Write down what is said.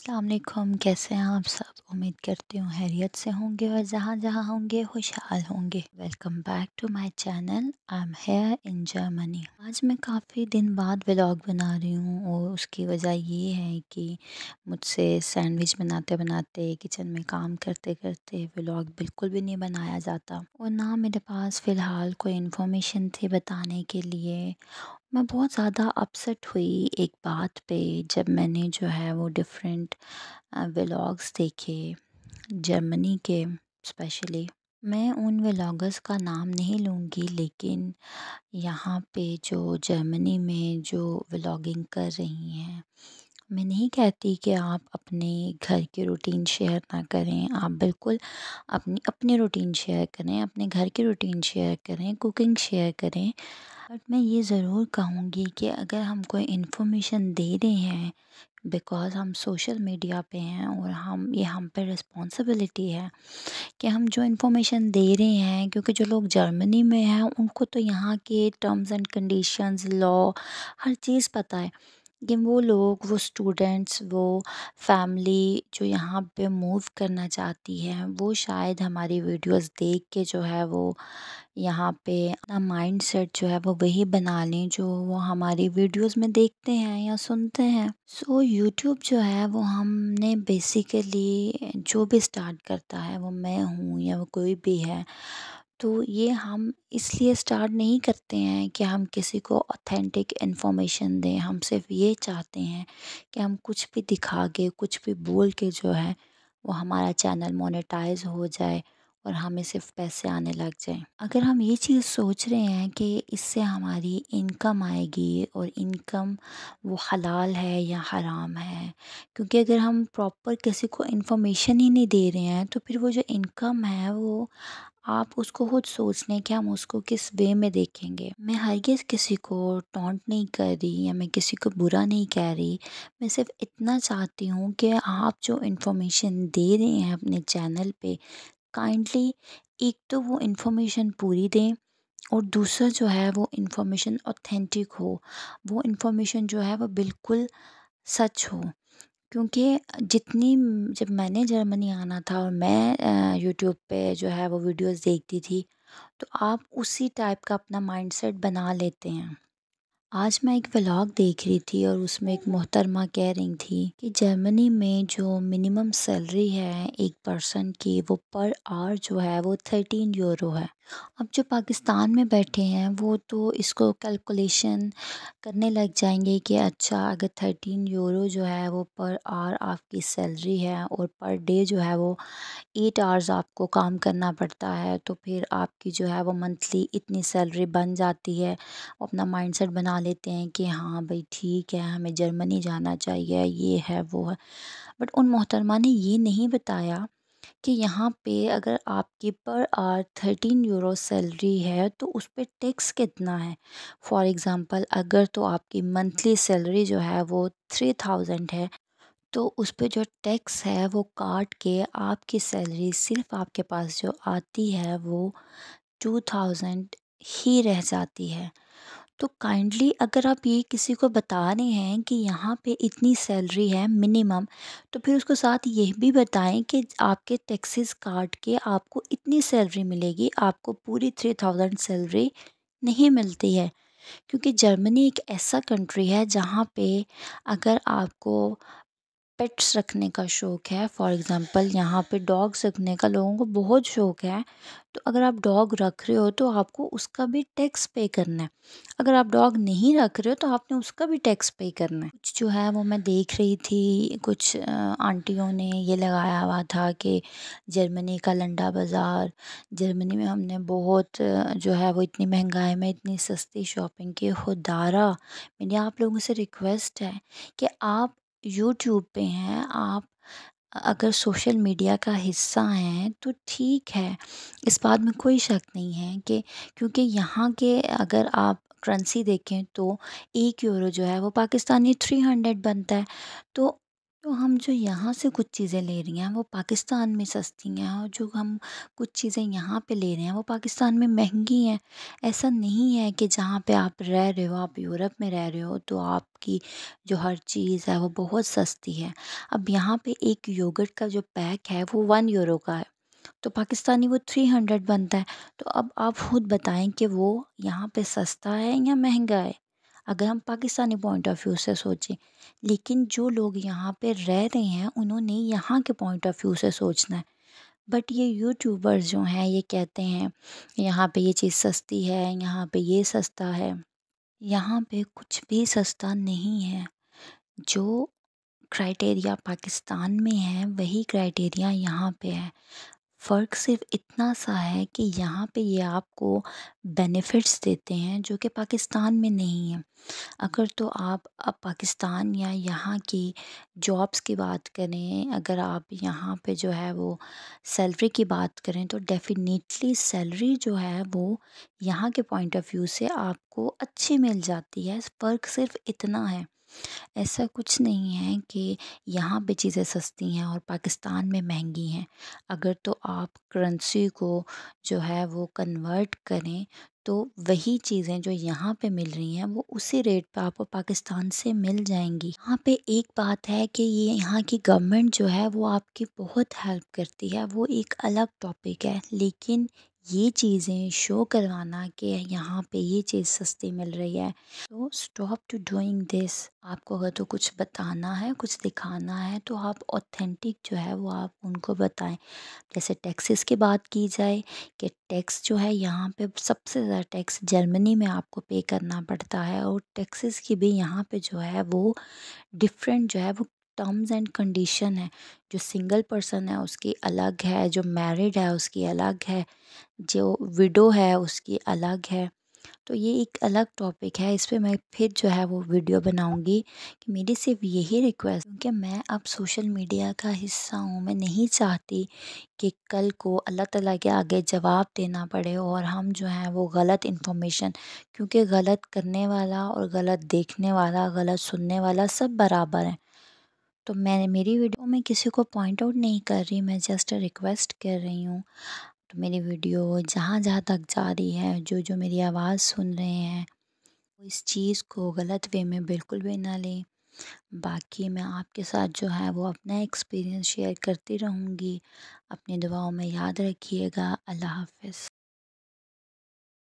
अस्सलाम वालेकुम, कैसे हैं आप सब? उम्मीद करती हूँ खैरियत से होंगे और जहाँ जहाँ होंगे खुशहाल होंगे। Welcome back to my channel. I am here in Germany. आज मैं काफ़ी दिन बाद व्लॉग बना रही हूँ और उसकी वजह ये है कि मुझसे सैंडविच बनाते बनाते किचन में काम करते करते व्लॉग बिल्कुल भी नहीं बनाया जाता और ना मेरे पास फ़िलहाल कोई इन्फॉर्मेशन थी बताने के लिए। मैं बहुत ज़्यादा अपसेट हुई एक बात पे जब मैंने जो है वो डिफरेंट व्लॉग्स देखे जर्मनी के स्पेशली। मैं उन व्लॉगर्स का नाम नहीं लूँगी, लेकिन यहाँ पे जो जर्मनी में जो व्लॉगिंग कर रही हैं, मैं नहीं कहती कि आप अपने घर की रूटीन शेयर ना करें। आप बिल्कुल अपनी अपनी रूटीन शेयर करें, अपने घर की रूटीन शेयर करें, कुकिंग शेयर करें। बट मैं ये ज़रूर कहूँगी कि अगर हम कोई इन्फॉर्मेशन दे रहे हैं, बिकॉज़ हम सोशल मीडिया पे हैं और हम पे रिस्पॉन्सिबिलिटी है कि हम जो इन्फॉर्मेशन दे रहे हैं, क्योंकि जो लोग जर्मनी में हैं उनको तो यहाँ के टर्म्स एंड कंडीशंस, लॉ, हर चीज़ पता है। लेकिन वो लोग, वो स्टूडेंट्स, वो फैमिली जो यहाँ पे मूव करना चाहती है, वो शायद हमारी वीडियोस देख के जो है वो यहाँ पे अपना माइंडसेट जो है वो वही बना लें जो वो हमारी वीडियोस में देखते हैं या सुनते हैं। सो यूट्यूब जो है वो हमने बेसिकली जो भी स्टार्ट करता है, वो मैं हूँ या वो कोई भी है, तो ये हम इसलिए स्टार्ट नहीं करते हैं कि हम किसी को ऑथेंटिक इन्फॉर्मेशन दें। हम सिर्फ ये चाहते हैं कि हम कुछ भी दिखा के, कुछ भी बोल के जो है वो हमारा चैनल मोनेटाइज हो जाए और हमें सिर्फ पैसे आने लग जाएं। अगर हम ये चीज़ सोच रहे हैं कि इससे हमारी इनकम आएगी और इनकम वो हलाल है या हराम है, क्योंकि अगर हम प्रॉपर किसी को इन्फॉर्मेशन ही नहीं दे रहे हैं तो फिर वो जो इनकम है वो आप उसको खुद सोच लें कि हम उसको किस वे में देखेंगे। मैं हरगिज़ किसी को टॉन्ट नहीं कर रही या मैं किसी को बुरा नहीं कह रही। मैं सिर्फ इतना चाहती हूँ कि आप जो इन्फॉर्मेशन दे रहे हैं अपने चैनल पे, काइंडली एक तो वो इन्फॉर्मेशन पूरी दें और दूसरा जो है वो इन्फॉर्मेशन ऑथेंटिक हो। वो इन्फॉर्मेशन जो है वो बिल्कुल सच हो। क्योंकि जब मैंने जर्मनी आना था और मैं यूट्यूब पे जो है वो वीडियोस देखती थी, तो आप उसी टाइप का अपना माइंडसेट बना लेते हैं। आज मैं एक व्लॉग देख रही थी और उसमें एक मोहतरमा कह रही थी कि जर्मनी में जो मिनिमम सैलरी है एक पर्सन की, वो पर आवर जो है वो 13 यूरो है। अब जो पाकिस्तान में बैठे हैं वो तो इसको कैलकुलेशन करने लग जाएंगे कि अच्छा, अगर 13 यूरो जो है वो पर आवर आपकी सैलरी है और पर डे जो है वो 8 आवर्स आपको काम करना पड़ता है, तो फिर आपकी जो है वो मंथली इतनी सैलरी बन जाती है। वो अपना माइंडसेट बना लेते हैं कि हाँ भाई ठीक है, हमें जर्मनी जाना चाहिए, ये है वो है। बट उन मोहतरमा ने ये नहीं बताया कि यहाँ पे अगर आपकी पर आवर 13 यूरो सैलरी है तो उस पे टैक्स कितना है। फॉर एग्ज़ाम्पल, अगर तो आपकी मंथली सैलरी जो है वो 3000 है, तो उस पे जो टैक्स है वो काट के आपकी सैलरी सिर्फ आपके पास जो आती है वो 2000 ही रह जाती है। तो काइंडली अगर आप ये किसी को बता रहे हैं कि यहाँ पे इतनी सैलरी है मिनिमम, तो फिर उसको साथ ये भी बताएं कि आपके टैक्सेस काट के आपको इतनी सैलरी मिलेगी, आपको पूरी 3000 सैलरी नहीं मिलती है। क्योंकि जर्मनी एक ऐसा कंट्री है जहाँ पे अगर आपको पेट्स रखने का शौक़ है, फॉर एग्ज़ाम्पल यहाँ पे डॉग्स रखने का लोगों को बहुत शौक़ है, तो अगर आप डॉग रख रहे हो तो आपको उसका भी टैक्स पे करना है। अगर आप डॉग नहीं रख रहे हो तो आपने उसका भी टैक्स पे करना है। कुछ जो है वो मैं देख रही थी, कुछ आंटियों ने ये लगाया हुआ था कि जर्मनी का लंडा बाज़ार, जर्मनी में हमने बहुत जो है वो इतनी महंगाई में इतनी सस्ती शॉपिंग की। खुदारा, मेरी आप लोगों से रिक्वेस्ट है कि आप यूट्यूब पे हैं, आप अगर सोशल मीडिया का हिस्सा हैं तो ठीक है, इस बात में कोई शक नहीं है कि क्योंकि यहाँ के अगर आप करेंसी देखें तो 1 यूरो जो है वो पाकिस्तानी 300 बनता है। तो तो हम जो यहाँ से कुछ चीज़ें ले रही हैं वो पाकिस्तान में सस्ती हैं, और जो हम कुछ चीज़ें यहाँ पे ले रहे हैं वो पाकिस्तान में महंगी हैं। ऐसा नहीं है कि जहाँ पे आप रह रहे हो, आप यूरोप में रह रहे हो, तो आपकी जो हर चीज़ है वो बहुत सस्ती है। अब यहाँ पे एक योगर्ट का जो पैक है वो 1 यूरो का है, तो पाकिस्तानी वो 300 बनता है। तो अब आप खुद बताएं कि वो यहाँ पे सस्ता है या महंगा है, अगर हम पाकिस्तानी पॉइंट ऑफ व्यू से सोचें। लेकिन जो लोग यहाँ पे रह रहे हैं उन्होंने यहाँ के पॉइंट ऑफ व्यू से सोचना है। बट ये यूट्यूबर्स जो हैं ये कहते हैं यहाँ पे ये चीज़ सस्ती है, यहाँ पे ये सस्ता है। यहाँ पे कुछ भी सस्ता नहीं है। जो क्राइटेरिया पाकिस्तान में है वही क्राइटेरिया यहाँ पे है। फ़र्क सिर्फ इतना सा है कि यहाँ पे ये आपको बेनिफिट्स देते हैं जो कि पाकिस्तान में नहीं है। अगर तो आप अब पाकिस्तान या यहाँ की जॉब्स की बात करें, अगर आप यहाँ पे जो है वो सैलरी की बात करें, तो डेफ़िनेटली सैलरी जो है वो यहाँ के पॉइंट ऑफ व्यू से आपको अच्छी मिल जाती है। फ़र्क सिर्फ इतना है। ऐसा कुछ नहीं है कि यहाँ पे चीज़ें सस्ती हैं और पाकिस्तान में महंगी हैं। अगर तो आप करेंसी को जो है वो कन्वर्ट करें, तो वही चीज़ें जो यहाँ पे मिल रही हैं वो उसी रेट पे आपको पाकिस्तान से मिल जाएंगी। यहाँ पे एक बात है कि ये यहाँ की गवर्नमेंट जो है वो आपकी बहुत हेल्प करती है, वो एक अलग टॉपिक है। लेकिन ये चीज़ें शो करवाना कि यहाँ पे ये चीज़ सस्ती मिल रही है, तो स्टॉप टू डूइंग दिस। आपको अगर तो कुछ बताना है, कुछ दिखाना है, तो आप ऑथेंटिक जो है वो आप उनको बताएं। जैसे टैक्सेस की बात की जाए कि टैक्स जो है यहाँ पे सबसे ज़्यादा टैक्स जर्मनी में आपको पे करना पड़ता है, और टैक्सेस की भी यहाँ पे जो है वो डिफरेंट जो है वो टर्म्स एंड कंडीशन है। जो सिंगल पर्सन है उसकी अलग है, जो मैरिड है उसकी अलग है, जो विडो है उसकी अलग है। तो ये एक अलग टॉपिक है, इस पे मैं फिर जो है वो वीडियो बनाऊंगी। कि मेरी सिर्फ यही रिक्वेस्ट, क्योंकि मैं अब सोशल मीडिया का हिस्सा हूँ, मैं नहीं चाहती कि कल को अल्लाह ताला के आगे जवाब देना पड़े और हम जो है वो गलत इन्फॉर्मेशन, क्योंकि गलत करने वाला और गलत देखने वाला, गलत सुनने वाला सब बराबर हैं। तो मैंने मेरी वीडियो में किसी को पॉइंट आउट नहीं कर रही, मैं जस्ट रिक्वेस्ट कर रही हूँ। तो मेरी वीडियो जहाँ जहाँ तक जा रही है, जो जो मेरी आवाज़ सुन रहे हैं, वो इस चीज़ को गलत वे में बिल्कुल भी ना लें। बाकी मैं आपके साथ जो है वो अपना एक्सपीरियंस शेयर करती रहूँगी। अपनी दुआओं में याद रखिएगा। अल्लाह हाफ़िज़।